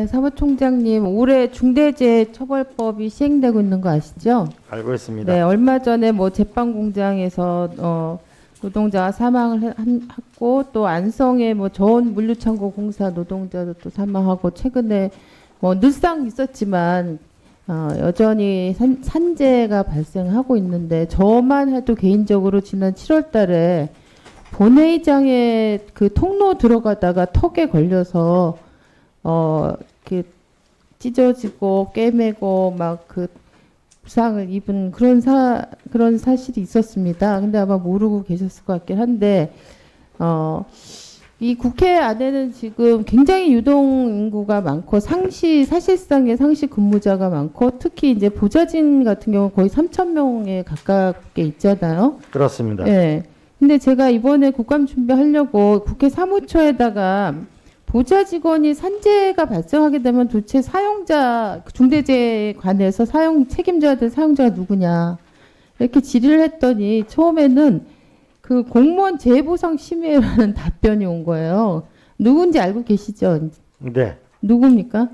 네, 사무총장님, 올해 중대재해처벌법이 시행되고 있는 거 아시죠? 알고 있습니다. 네, 얼마 전에 뭐 제빵 공장에서 노동자가 사망을 했고, 또 안성의 뭐 저온 물류창고 공사 노동자도 또 사망하고, 최근에 뭐 늘상 있었지만 여전히 산재가 발생하고 있는데, 저만 해도 개인적으로 지난 7월달에 본회의장에 그 통로 들어가다가 턱에 걸려서 이렇게 찢어지고 깨매고 막 그 부상을 입은 그런 사실이 있었습니다. 근데 아마 모르고 계셨을 것 같긴 한데 이 국회 안에는 지금 굉장히 유동 인구가 많고 사실상의 상시 근무자가 많고, 특히 이제 보좌진 같은 경우 거의 3,000명에 가깝게 있잖아요. 그렇습니다. 네. 근데 제가 이번에 국감 준비하려고 국회 사무처에다가 보좌 직원이 산재가 발생하게 되면 도대체 중대재해에 관해서 책임져야 될 사용자가 누구냐 이렇게 질의를 했더니, 처음에는 그 공무원 재해보상 심의라는 답변이 온 거예요. 누군지 알고 계시죠? 네. 누굽니까?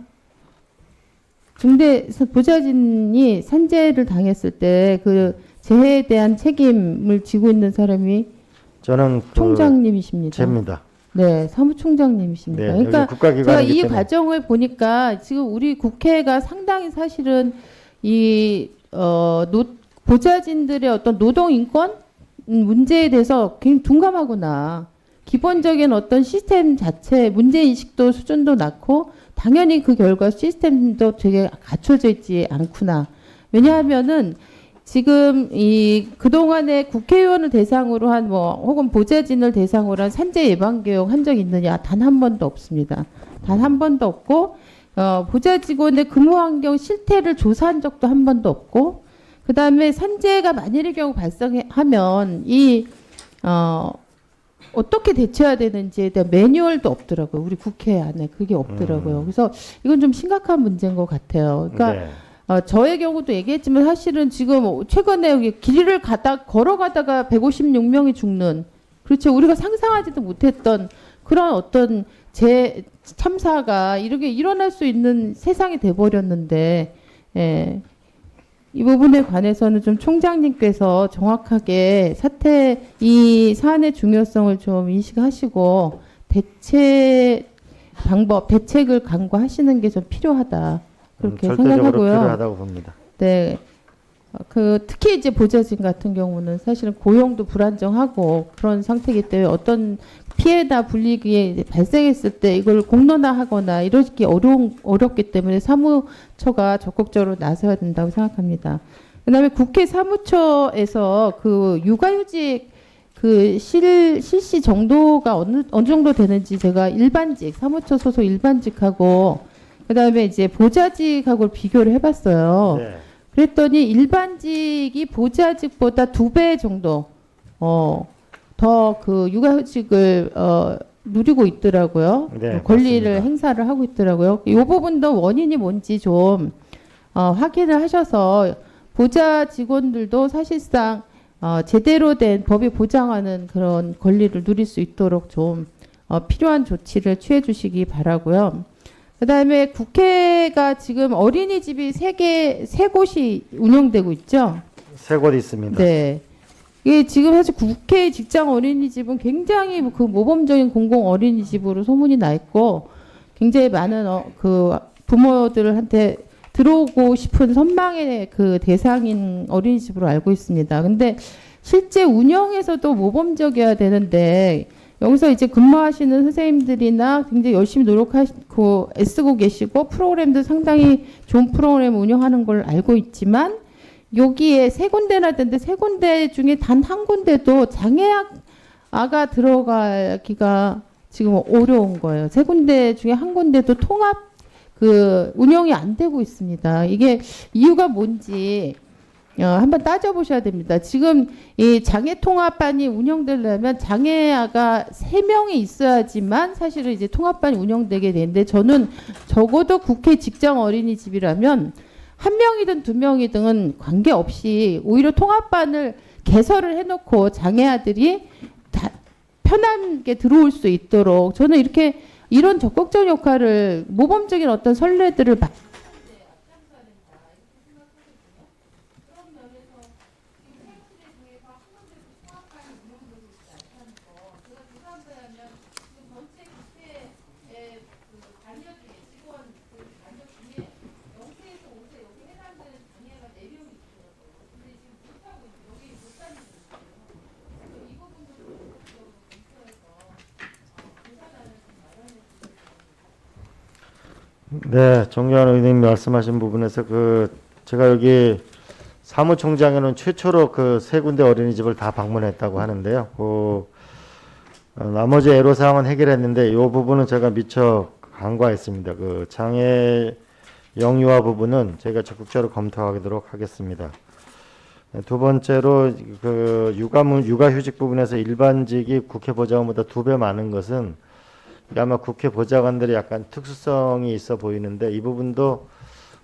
보좌진이 산재를 당했을 때 그 재해에 대한 책임을 지고 있는 사람이 저는 총장님이십니다. 제입니다. 네, 사무총장님이십니다. 네, 그러니까 국가기관이기 제가 이 때문에. 과정을 보니까 지금 우리 국회가 상당히 사실은 보좌진들의 어떤 노동 인권 문제에 대해서 굉장히 둔감하구나. 기본적인 어떤 시스템 자체 문제 인식도 수준도 낮고, 당연히 그 결과 시스템도 되게 갖춰져 있지 않구나. 왜냐하면은 지금 그동안에 국회의원을 대상으로 한 혹은 보좌진을 대상으로 한 산재 예방 교육 한 적 있느냐? 단 한 번도 없습니다. 단 한 번도 없고, 보좌 직원의 근무 환경 실태를 조사한 적도 한 번도 없고, 그 다음에 산재가 만일의 경우 발생하면 어떻게 대처해야 되는지에 대한 매뉴얼도 없더라고요. 우리 국회 안에 그게 없더라고요. 그래서 이건 좀 심각한 문제인 것 같아요. 그러니까 네. 저의 경우도 얘기했지만, 사실은 지금 최근에 여기 길을 걸어가다가 156명이 죽는, 그렇죠. 우리가 상상하지도 못했던 그런 어떤 참사가 이렇게 일어날 수 있는 세상이 돼버렸는데, 예. 이 부분에 관해서는 좀 총장님께서 정확하게 이 사안의 중요성을 좀 인식하시고 대책을 강구하시는 게 좀 필요하다. 그렇게 절대적으로 생각하고요. 필요하다고 봅니다. 네. 특히 이제 보좌진 같은 경우는 사실은 고용도 불안정하고 그런 상태이기 때문에 어떤 피해나 불이익이 발생했을 때 이걸 공론화하거나 이러기 어렵기 때문에 사무처가 적극적으로 나서야 된다고 생각합니다. 그다음에 국회 사무처에서 그 육아휴직 실시 정도가 어느 정도 되는지 제가 사무처 소속 일반직하고 그다음에 이제 보좌직하고 비교를 해봤어요. 네. 그랬더니 일반직이 보좌직보다 2배 정도 더 그 육아휴직을 누리고 있더라고요. 네, 권리를 맞습니다. 행사를 하고 있더라고요. 이 부분도 원인이 뭔지 좀 확인을 하셔서 보좌 직원들도 사실상 제대로 된 법이 보장하는 그런 권리를 누릴 수 있도록 좀 필요한 조치를 취해 주시기 바라고요. 그다음에 국회가 지금 어린이집이 세 곳이 운영되고 있죠. 3곳 있습니다. 네. 이게 지금 사실 국회 직장 어린이집은 굉장히 그 모범적인 공공 어린이집으로 소문이 나 있고, 굉장히 많은 그 부모들한테 들어오고 싶은 선망의 그 대상인 어린이집으로 알고 있습니다. 근데 실제 운영에서도 모범적이어야 되는데, 여기서 이제 근무하시는 선생님들이나 굉장히 열심히 노력하시고 애쓰고 계시고 프로그램도 상당히 좋은 프로그램 운영하는 걸 알고 있지만, 여기에 3군데나 되는데 3군데 중에 단 한 군데도 장애아가 들어가기가 지금 어려운 거예요. 3군데 중에 한 군데도 통합 운영이 안 되고 있습니다. 이게 이유가 뭔지 한번 따져보셔야 됩니다. 지금 이 장애통합반이 운영되려면 장애아가 3명이 있어야지만 사실은 이제 통합반이 운영되게 되는데, 저는 적어도 국회 직장 어린이집이라면 1명이든 2명이든 관계없이 오히려 통합반을 개설을 해놓고 장애아들이 다 편하게 들어올 수 있도록, 저는 이렇게 이런 적극적 역할을 모범적인 어떤 선례들을 네, 정교한 의원님 말씀하신 부분에서 제가 여기 사무총장에는 최초로 그 세 군데 어린이집을 다 방문했다고 하는데요. 나머지 애로사항은 해결했는데 이 부분은 제가 미처 간과했습니다. 그 장애 영유아 부분은 저희가 적극적으로 검토하도록 하겠습니다. 네, 두 번째로 그 육아휴직 부분에서 일반직이 국회 보좌관보다 2배 많은 것은 아마 국회 보좌관들이 약간 특수성이 있어 보이는데 이 부분도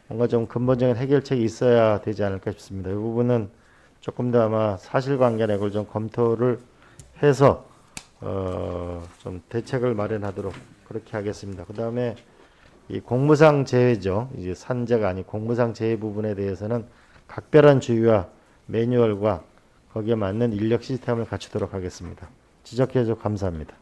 뭔가 좀 근본적인 해결책이 있어야 되지 않을까 싶습니다. 이 부분은 조금 더 아마 사실관계나 이걸 좀 검토를 해서 좀 대책을 마련하도록 그렇게 하겠습니다. 그 다음에 이 공무상 재해죠. 이제 산재가 아닌 공무상 재해 부분에 대해서는 각별한 주의와 매뉴얼과 거기에 맞는 인력 시스템을 갖추도록 하겠습니다. 지적해 주셔서 감사합니다.